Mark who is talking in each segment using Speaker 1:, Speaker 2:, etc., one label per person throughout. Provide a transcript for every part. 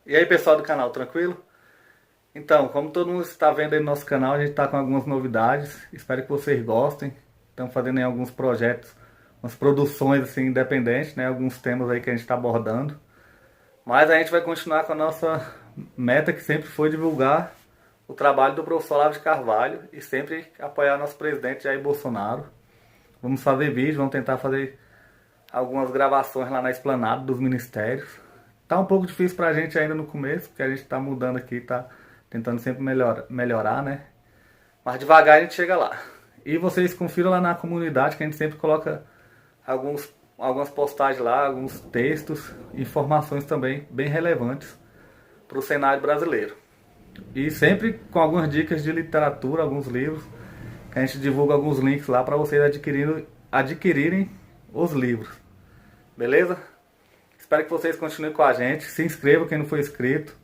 Speaker 1: E aí, pessoal do canal, tranquilo? Então, como todo mundo está vendo aí no nosso canal, a gente está com algumas novidades. Espero que vocês gostem. Estamos fazendo aí alguns projetos, umas produções assim independentes, né? Alguns temas aí que a gente está abordando. Mas a gente vai continuar com a nossa meta, que sempre foi divulgar o trabalho do professor Olavo de Carvalho e sempre apoiar nosso presidente Jair Bolsonaro. Vamos fazer vídeo, vamos tentar fazer algumas gravações lá na esplanada dos ministérios. Tá um pouco difícil pra gente ainda no começo, porque a gente tá mudando aqui, tá tentando sempre melhorar, né? Mas devagar a gente chega lá. E vocês confiram lá na comunidade que a gente sempre coloca algumas postagens lá, alguns textos, informações também bem relevantes para o cenário brasileiro. E sempre com algumas dicas de literatura, alguns livros, que a gente divulga alguns links lá para vocês adquirirem os livros. Beleza? Espero que vocês continuem com a gente. Se inscrevam quem não for inscrito.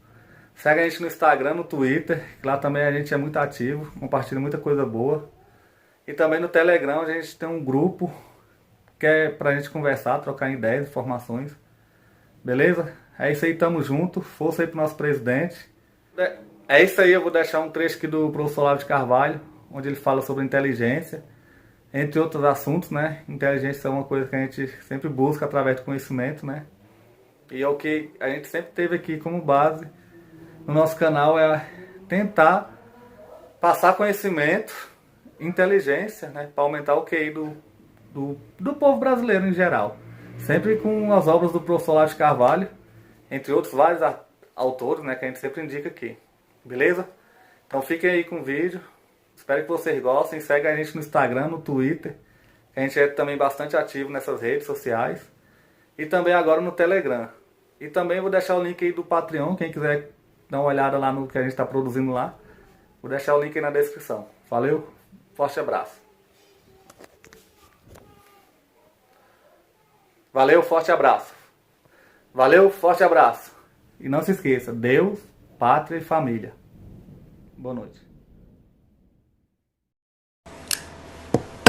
Speaker 1: Segue a gente no Instagram, no Twitter. Lá também a gente é muito ativo. Compartilha muita coisa boa. E também no Telegram, a gente tem um grupo que é pra gente conversar, trocar ideias, informações. Beleza? É isso aí, tamo junto. Força aí pro nosso presidente. É isso aí, eu vou deixar um trecho aqui do professor Olavo de Carvalho, onde ele fala sobre inteligência, entre outros assuntos, né? Inteligência é uma coisa que a gente sempre busca através do conhecimento, né? E é o que a gente sempre teve aqui como base no nosso canal, é tentar passar conhecimento, inteligência, né? Para aumentar o QI do povo brasileiro em geral. Sempre com as obras do professor Olavo de Carvalho, entre outros vários autores, né? Que a gente sempre indica aqui. Beleza? Então fiquem aí com o vídeo. Espero que vocês gostem. Segue a gente no Instagram, no Twitter. A gente é também bastante ativo nessas redes sociais. E também agora no Telegram. E também vou deixar o link aí do Patreon. Quem quiser dar uma olhada lá no que a gente está produzindo lá. Vou deixar o link aí na descrição. Valeu, forte abraço. Valeu, forte abraço. Valeu, forte abraço. E não se esqueça, Deus, pátria e família. Boa noite.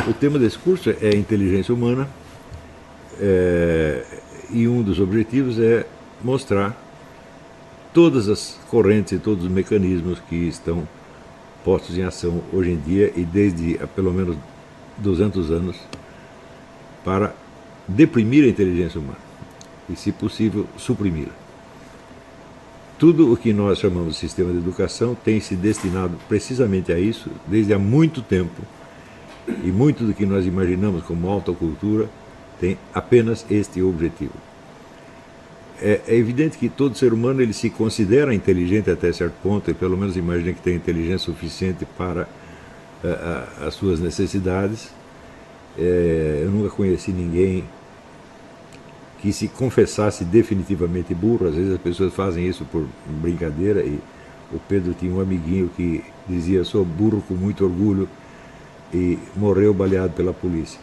Speaker 2: O tema desse curso é inteligência humana, e um dos objetivos é mostrar todas as correntes e todos os mecanismos que estão postos em ação hoje em dia e desde há pelo menos 200 anos para deprimir a inteligência humana e, se possível, suprimi-la. Tudo o que nós chamamos de sistema de educação tem se destinado precisamente a isso desde há muito tempo. E muito do que nós imaginamos como alta cultura tem apenas este objetivo. É evidente que todo ser humano ele se considera inteligente até certo ponto, e pelo menos imagina que tem inteligência suficiente para as suas necessidades. Eu nunca conheci ninguém que se confessasse definitivamente burro. Às vezes as pessoas fazem isso por brincadeira, e o Pedro tinha um amiguinho que dizia: sou burro com muito orgulho, e morreu baleado pela polícia.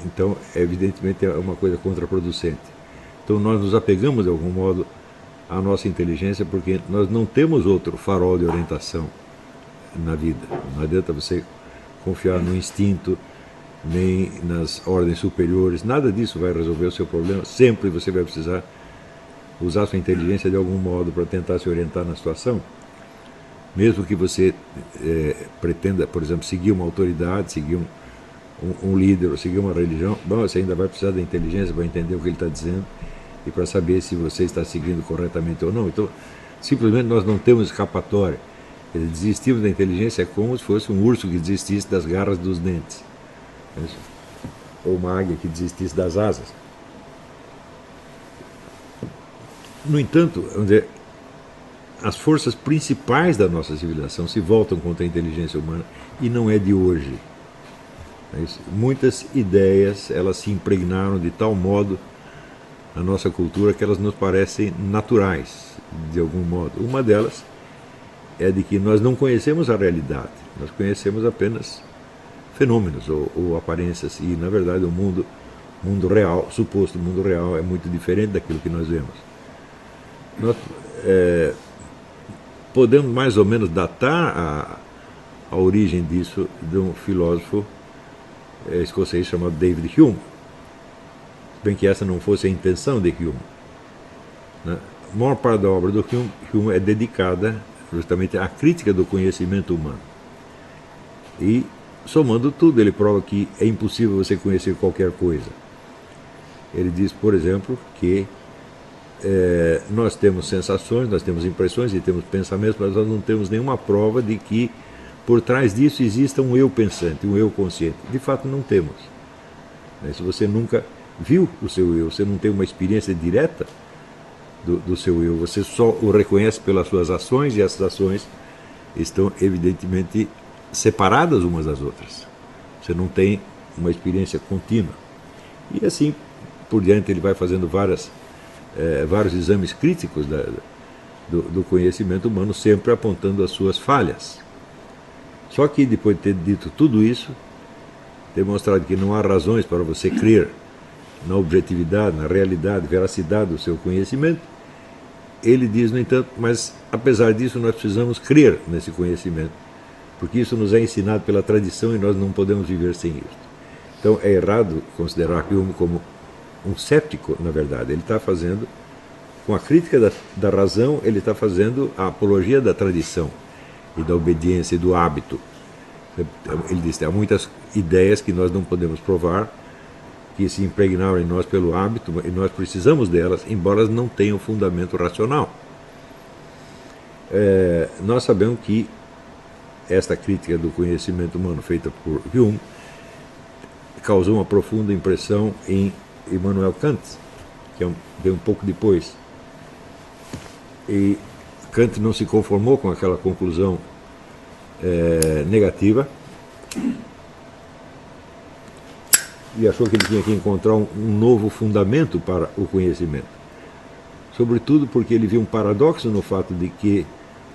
Speaker 2: Então, evidentemente, é uma coisa contraproducente. Então, nós nos apegamos, de algum modo, à nossa inteligência, porque nós não temos outro farol de orientação na vida. Não adianta você confiar no instinto, nem nas ordens superiores. Nada disso vai resolver o seu problema. Sempre você vai precisar usar sua inteligência de algum modo para tentar se orientar na situação. Mesmo que você pretenda, por exemplo, seguir uma autoridade, seguir um líder, ou seguir uma religião, bom, você ainda vai precisar da inteligência para entender o que ele está dizendo e para saber se você está seguindo corretamente ou não. Então, simplesmente nós não temos escapatória. Desistimos da inteligência é como se fosse um urso que desistisse das garras dos dentes, ou uma águia que desistisse das asas. No entanto, vamos dizer, as forças principais da nossa civilização se voltam contra a inteligência humana, e não é de hoje. Muitas ideias elas se impregnaram de tal modo na nossa cultura que elas nos parecem naturais, de algum modo. Uma delas é de que nós não conhecemos a realidade, nós conhecemos apenas fenômenos ou aparências, e na verdade o mundo real, suposto mundo real, é muito diferente daquilo que nós vemos. Nós podemos mais ou menos datar a origem disso de um filósofo escocês chamado David Hume, bem que essa não fosse a intenção de Hume. né? A maior parte da obra do Hume é dedicada justamente à crítica do conhecimento humano. E, somando tudo, ele prova que é impossível você conhecer qualquer coisa. Ele diz, por exemplo, que nós temos sensações, nós temos impressões e temos pensamentos, mas nós não temos nenhuma prova de que por trás disso exista um eu pensante, um eu consciente. De fato, não temos. Se você nunca viu o seu eu, você não tem uma experiência direta do seu eu, você só o reconhece pelas suas ações, e essas ações estão evidentemente separadas umas das outras. Você não tem uma experiência contínua. E assim por diante ele vai fazendo vários exames críticos do conhecimento humano, sempre apontando as suas falhas. Só que depois de ter dito tudo isso, demonstrado que não há razões para você crer na objetividade, na realidade, veracidade do seu conhecimento, ele diz, no entanto, mas apesar disso nós precisamos crer nesse conhecimento, porque isso nos é ensinado pela tradição e nós não podemos viver sem isso. Então é errado considerar Hume como um céptico, na verdade. Ele está fazendo, com a crítica da razão, ele está fazendo a apologia da tradição e da obediência e do hábito. Ele diz que há muitas ideias que nós não podemos provar, que se impregnaram em nós pelo hábito, e nós precisamos delas, embora elas não tenham fundamento racional. Nós sabemos que esta crítica do conhecimento humano feita por Hume causou uma profunda impressão em Immanuel Kant, que veio um pouco depois. E Kant não se conformou com aquela conclusão negativa, e achou que ele tinha que encontrar um novo fundamento para o conhecimento. Sobretudo porque ele viu um paradoxo no fato de que,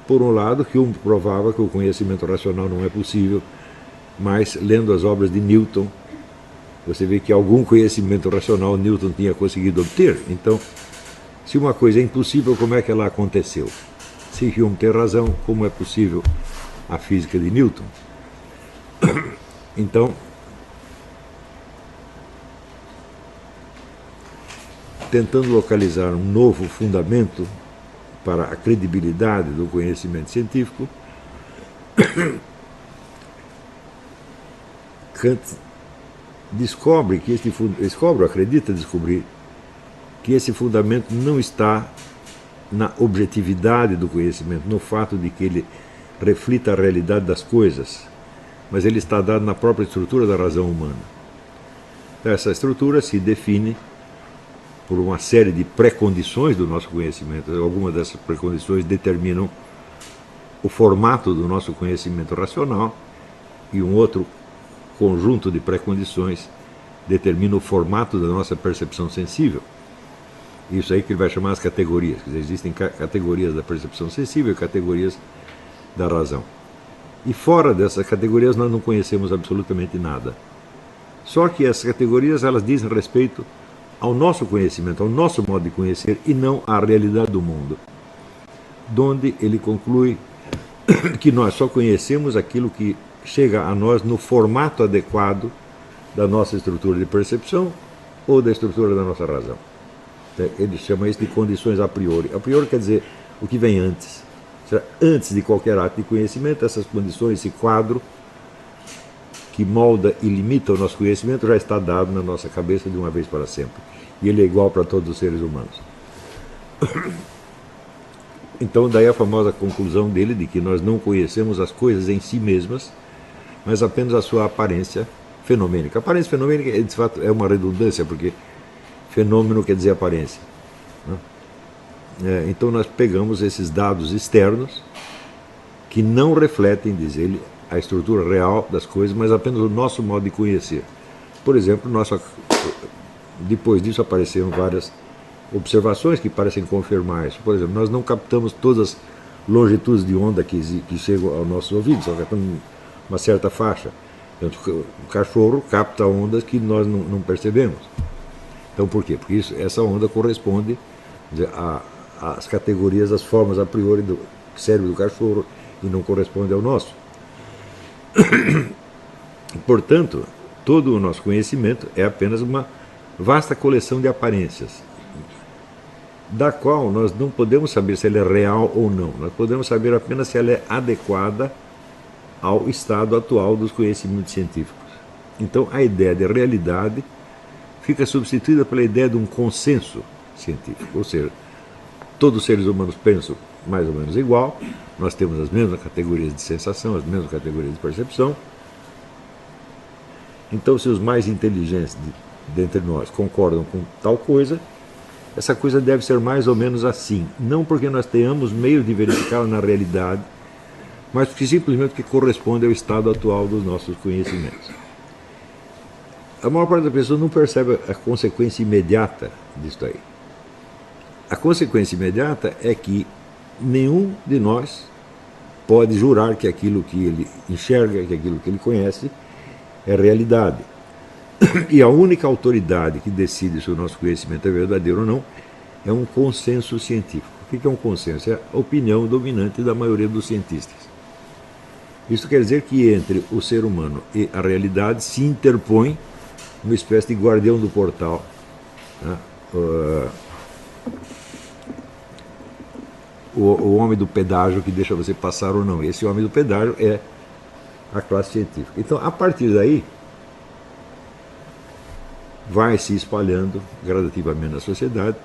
Speaker 2: por um lado, Hume provava que o conhecimento racional não é possível, mas, lendo as obras de Newton, você vê que algum conhecimento racional Newton tinha conseguido obter. Então, se uma coisa é impossível, como é que ela aconteceu? Se Hume tem razão, como é possível a física de Newton? Então, tentando localizar um novo fundamento para a credibilidade do conhecimento científico, Kant acredita descobrir que esse fundamento não está na objetividade do conhecimento, no fato de que ele reflita a realidade das coisas, mas ele está dado na própria estrutura da razão humana. Essa estrutura se define por uma série de pré-condições do nosso conhecimento. Algumas dessas pré-condições determinam o formato do nosso conhecimento racional, e um outro conjunto de pré-condições determina o formato da nossa percepção sensível. Isso aí que ele vai chamar as categorias. Quer dizer, existem categorias da percepção sensível e categorias da razão. E fora dessas categorias nós não conhecemos absolutamente nada. Só que essas categorias, elas dizem respeito ao nosso conhecimento, ao nosso modo de conhecer, e não à realidade do mundo, donde ele conclui que nós só conhecemos aquilo que chega a nós no formato adequado da nossa estrutura de percepção ou da estrutura da nossa razão. Ele chama isso de condições a priori. A priori quer dizer o que vem antes. Antes de qualquer ato de conhecimento, essas condições, esse quadro que molda e limita o nosso conhecimento já está dado na nossa cabeça de uma vez para sempre. E ele é igual para todos os seres humanos. Então, daí a famosa conclusão dele de que nós não conhecemos as coisas em si mesmas, mas apenas a sua aparência fenomênica. A aparência fenomênica, de fato, é uma redundância, porque fenômeno quer dizer aparência, né? Então nós pegamos esses dados externos que não refletem, diz ele, a estrutura real das coisas, mas apenas o nosso modo de conhecer. Por exemplo, depois disso apareceram várias observações que parecem confirmar isso. Por exemplo, nós não captamos todas as longitudes de onda que chegam aos nossos ouvidos, só captamos uma certa faixa. O cachorro capta ondas que nós não percebemos. Então por quê? Porque essa onda corresponde às categorias das formas a priori do cérebro do cachorro e não corresponde ao nosso. Portanto, todo o nosso conhecimento é apenas uma vasta coleção de aparências. da qual nós não podemos saber se ela é real ou não. Nós podemos saber apenas se ela é adequada ao estado atual dos conhecimentos científicos. Então, a ideia de realidade fica substituída pela ideia de um consenso científico, ou seja, todos os seres humanos pensam mais ou menos igual, nós temos as mesmas categorias de sensação, as mesmas categorias de percepção. Então, se os mais inteligentes dentre nós concordam com tal coisa, essa coisa deve ser mais ou menos assim. Não porque nós tenhamos meio de verificá-la na realidade, mas porque simplesmente que corresponde ao estado atual dos nossos conhecimentos. A maior parte das pessoas não percebe a consequência imediata disso aí. A consequência imediata é que nenhum de nós pode jurar que aquilo que ele enxerga, que aquilo que ele conhece, é realidade. E a única autoridade que decide se o nosso conhecimento é verdadeiro ou não é um consenso científico. O que é um consenso? É a opinião dominante da maioria dos cientistas. Isso quer dizer que entre o ser humano e a realidade se interpõe uma espécie de guardião do portal, né? O homem do pedágio que deixa você passar ou não. Esse homem do pedágio é a classe científica. Então, a partir daí, vai se espalhando gradativamente na sociedade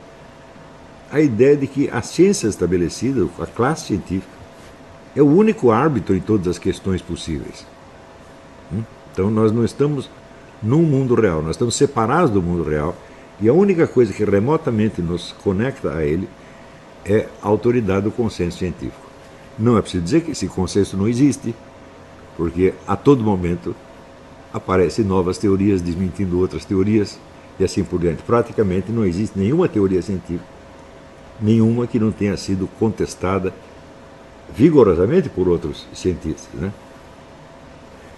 Speaker 2: a ideia de que a ciência estabelecida, a classe científica, é o único árbitro em todas as questões possíveis. Então, nós não estamos num mundo real, nós estamos separados do mundo real, e a única coisa que remotamente nos conecta a ele é a autoridade do consenso científico. Não é preciso dizer que esse consenso não existe, porque a todo momento aparecem novas teorias desmentindo outras teorias e assim por diante. Praticamente não existe nenhuma teoria científica, nenhuma que não tenha sido contestada vigorosamente por outros cientistas, né?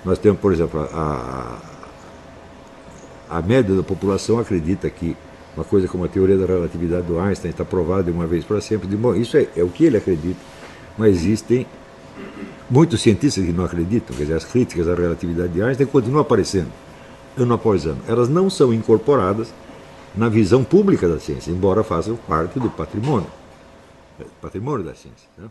Speaker 2: Nós temos, por exemplo, a média da população acredita que uma coisa como a teoria da relatividade do Einstein está provada de uma vez para sempre. Bom, isso é o que ele acredita, mas existem muitos cientistas que não acreditam. Quer dizer, as críticas à relatividade de Einstein continuam aparecendo, ano após ano. Elas não são incorporadas na visão pública da ciência, embora façam parte do patrimônio da ciência, né?